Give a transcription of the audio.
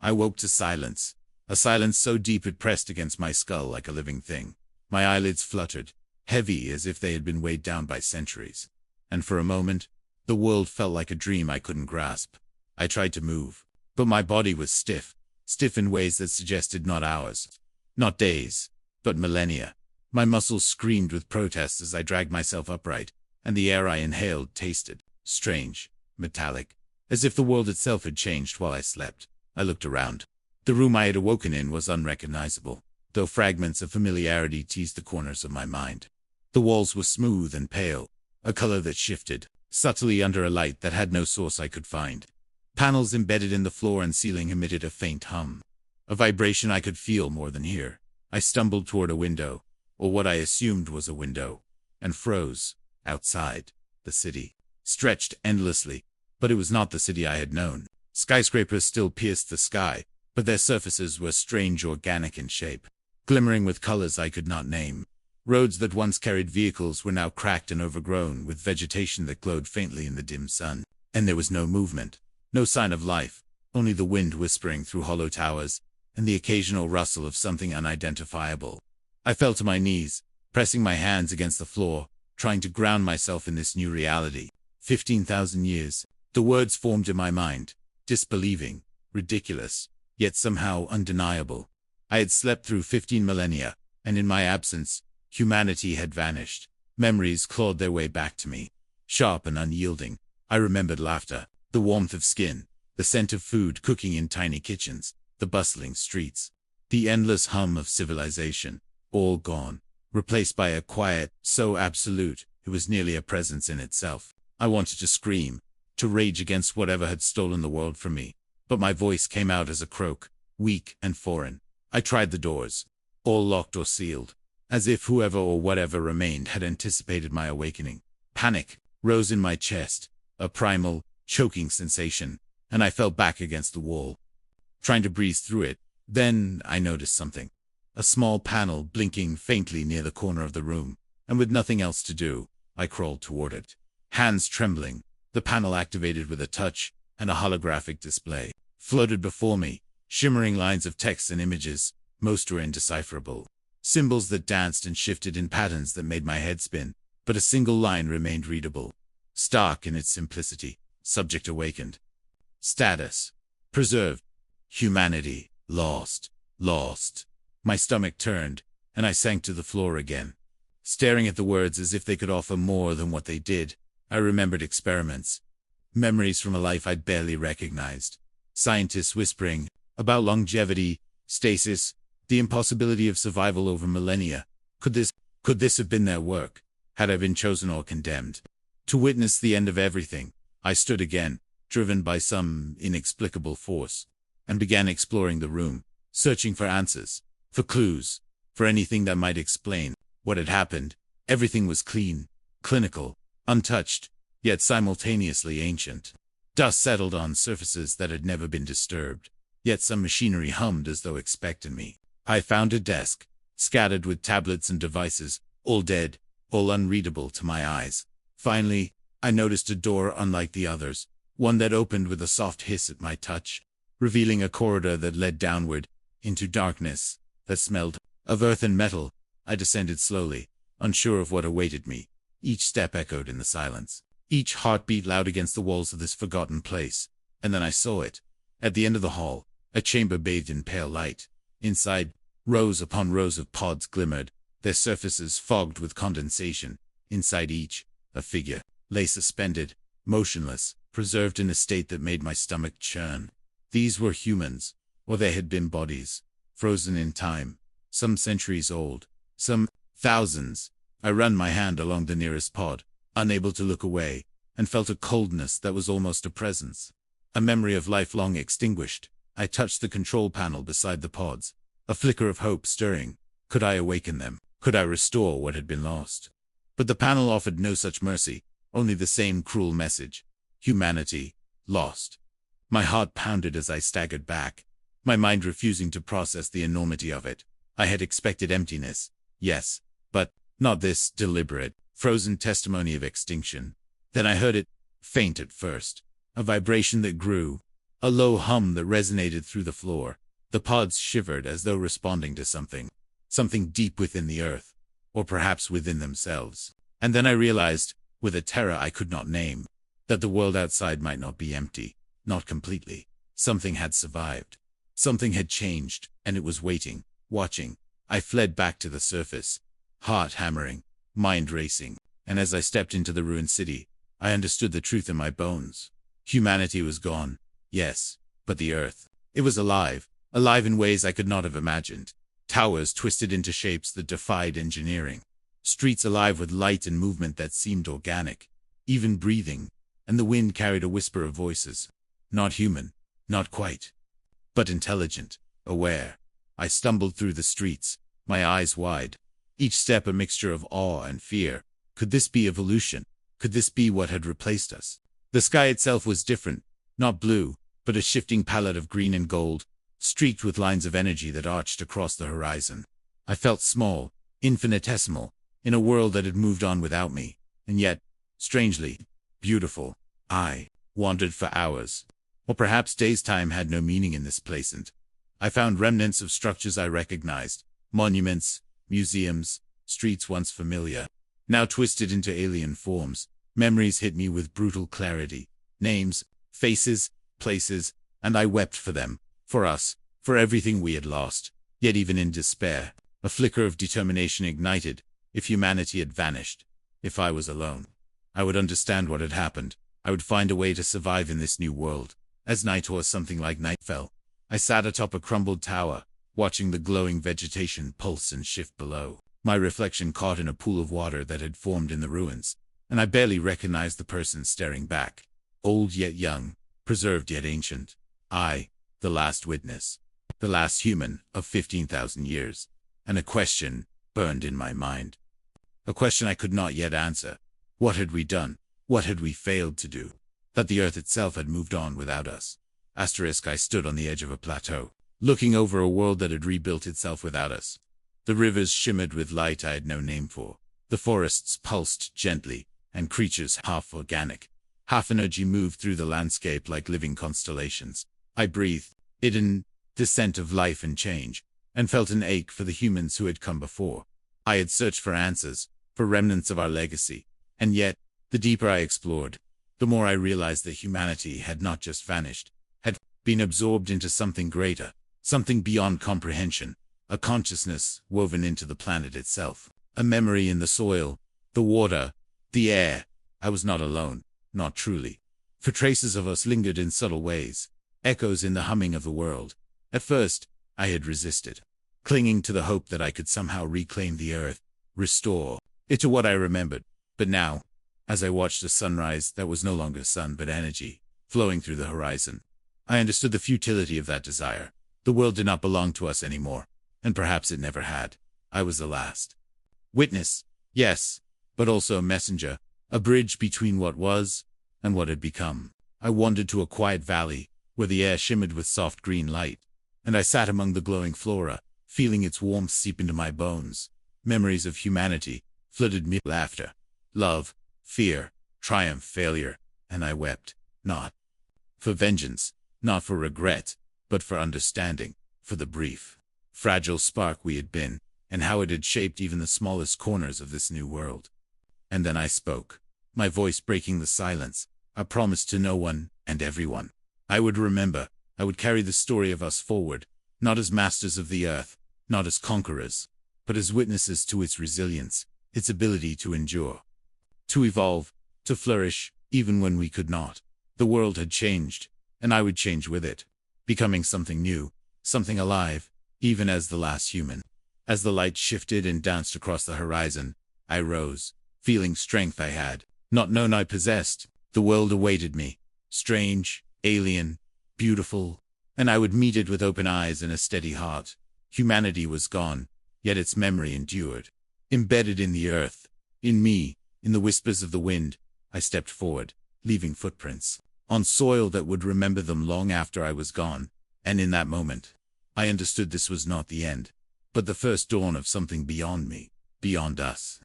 I woke to silence, a silence so deep it pressed against my skull like a living thing. My eyelids fluttered, heavy as if they had been weighed down by centuries. And for a moment, the world felt like a dream I couldn't grasp. I tried to move, but my body was stiff in ways that suggested not hours, not days, but millennia. My muscles screamed with protest as I dragged myself upright, and the air I inhaled tasted strange, metallic, as if the world itself had changed while I slept. I looked around. The room I had awoken in was unrecognizable, though fragments of familiarity teased the corners of my mind. The walls were smooth and pale, a color that shifted subtly under a light that had no source I could find. Panels embedded in the floor and ceiling emitted a faint hum, a vibration I could feel more than hear. I stumbled toward a window, or what I assumed was a window, and froze. Outside, the city stretched endlessly, but it was not the city I had known. Skyscrapers still pierced the sky, but their surfaces were strange, organic in shape, glimmering with colors I could not name. Roads that once carried vehicles were now cracked and overgrown with vegetation that glowed faintly in the dim sun. And there was no movement, no sign of life, only the wind whispering through hollow towers, and the occasional rustle of something unidentifiable. I fell to my knees, pressing my hands against the floor, trying to ground myself in this new reality. 15,000 years. The words formed in my mind, disbelieving, ridiculous, yet somehow undeniable. I had slept through 15 millennia, and in my absence, humanity had vanished. Memories clawed their way back to me, sharp and unyielding. I remembered laughter, the warmth of skin, the scent of food cooking in tiny kitchens, the bustling streets, the endless hum of civilization, all gone, replaced by a quiet so absolute it was nearly a presence in itself. I wanted to scream, to rage against whatever had stolen the world from me, but my voice came out as a croak, weak and foreign. I tried the doors, all locked or sealed, as if whoever or whatever remained had anticipated my awakening. Panic rose in my chest, a primal, choking sensation, and I fell back against the wall, trying to breathe through it. Then I noticed something. A small panel blinking faintly near the corner of the room, and with nothing else to do, I crawled toward it. Hands trembling, the panel activated with a touch, and a holographic display floated before me, shimmering lines of text and images. Most were indecipherable, symbols that danced and shifted in patterns that made my head spin, but a single line remained readable, stark in its simplicity. Subject awakened. Status preserved. Humanity lost. My stomach turned, and I sank to the floor again, staring at the words as if they could offer more than what they did. I remembered experiments, memories from a life I'd barely recognized. Scientists whispering about longevity, stasis, the impossibility of survival over millennia. Could this have been their work? Had I been chosen or condemned to witness the end of everything? I stood again, driven by some inexplicable force, and began exploring the room, searching for answers, for clues, for anything that might explain what had happened. Everything was clean, clinical, untouched, yet simultaneously ancient. Dust settled on surfaces that had never been disturbed, yet some machinery hummed as though expecting me. I found a desk, scattered with tablets and devices, all dead, all unreadable to my eyes. Finally, I noticed a door unlike the others, one that opened with a soft hiss at my touch, revealing a corridor that led downward, into darkness, that smelled of earth and metal. I descended slowly, unsure of what awaited me. Each step echoed in the silence, each heartbeat loud against the walls of this forgotten place. And then I saw it. At the end of the hall, a chamber bathed in pale light. Inside, rows upon rows of pods glimmered, their surfaces fogged with condensation. Inside each, a figure lay suspended, motionless, preserved in a state that made my stomach churn. These were humans, or they had been bodies, frozen in time, some centuries old, some thousands. I ran my hand along the nearest pod, unable to look away, and felt a coldness that was almost a presence, a memory of life long extinguished. I touched the control panel beside the pods, a flicker of hope stirring. Could I awaken them? Could I restore what had been lost? But the panel offered no such mercy, only the same cruel message. Humanity lost. My heart pounded as I staggered back, my mind refusing to process the enormity of it. I had expected emptiness, yes, but not this deliberate, frozen testimony of extinction. Then I heard it, faint at first, a vibration that grew, A low hum that resonated through the floor. The pods shivered as though responding to something deep within the earth, or perhaps within themselves. And then I realized, with a terror I could not name, that the world outside might not be empty, not completely. Something had survived. Something had changed, and it was waiting, watching. I fled back to the surface, heart hammering, mind racing, and as I stepped into the ruined city, I understood the truth in my bones. Humanity was gone, yes, but the earth, it was alive, alive in ways I could not have imagined. Towers twisted into shapes that defied engineering. Streets alive with light and movement that seemed organic, even breathing, and the wind carried a whisper of voices. Not human, not quite, but intelligent, aware. I stumbled through the streets, my eyes wide, each step a mixture of awe and fear. Could this be evolution? Could this be what had replaced us? The sky itself was different, not blue, but a shifting palette of green and gold, streaked with lines of energy that arched across the horizon. I felt small, infinitesimal, in a world that had moved on without me, and yet, strangely, beautiful. I wandered for hours, or perhaps days. Time had no meaning in this place, and I found remnants of structures I recognized, monuments, museums, streets once familiar, now twisted into alien forms. Memories hit me with brutal clarity, names, faces, places, and I wept for them, for us, for everything we had lost. Yet even in despair, a flicker of determination ignited. If humanity had vanished, if I was alone, I would understand what had happened. I would find a way to survive in this new world. As night or something like night fell, I sat atop a crumbled tower, watching the glowing vegetation pulse and shift below. My reflection caught in a pool of water that had formed in the ruins, and I barely recognized the person staring back. Old yet young, preserved yet ancient. I, the last witness, the last human of 15,000 years. And a question burned in my mind. A question I could not yet answer. What had we done? What had we failed to do? That the earth itself had moved on without us. I stood on the edge of a plateau, looking over a world that had rebuilt itself without us. The rivers shimmered with light I had no name for. The forests pulsed gently, and creatures half organic, half energy moved through the landscape like living constellations. I breathed it in, the scent of life and change, and felt an ache for the humans who had come before. I had searched for answers, for remnants of our legacy, and yet, the deeper I explored, the more I realized that humanity had not just vanished, had been absorbed into something greater, something beyond comprehension, a consciousness woven into the planet itself, a memory in the soil, the water, the air. I was not alone, not truly, for traces of us lingered in subtle ways, echoes in the humming of the world. At first, I had resisted, clinging to the hope that I could somehow reclaim the earth, restore it to what I remembered. But now, as I watched a sunrise that was no longer sun but energy, flowing through the horizon, I understood the futility of that desire. The world did not belong to us anymore, and perhaps it never had. I was the last witness, yes, but also a messenger, a bridge between what was and what had become. I wandered to a quiet valley, where the air shimmered with soft green light, and I sat among the glowing flora, feeling its warmth seep into my bones. Memories of humanity flooded me, laughter, love, fear, triumph, failure, and I wept, not for vengeance, not for regret, but for understanding, for the brief, fragile spark we had been, and how it had shaped even the smallest corners of this new world. And then I spoke, my voice breaking the silence. I promised to no one and everyone. I would remember, I would carry the story of us forward, not as masters of the earth, not as conquerors, but as witnesses to its resilience, its ability to endure, to evolve, to flourish, even when we could not. The world had changed, and I would change with it, becoming something new, something alive, even as the last human. As the light shifted and danced across the horizon, I rose, feeling strength I had not known I possessed. The world awaited me, strange, alien, beautiful, and I would meet it with open eyes and a steady heart. Humanity was gone, yet its memory endured. Embedded in the earth, in me, in the whispers of the wind, I stepped forward, leaving footprints on soil that would remember them long after I was gone. And in that moment, I understood this was not the end, but the first dawn of something beyond me, beyond us.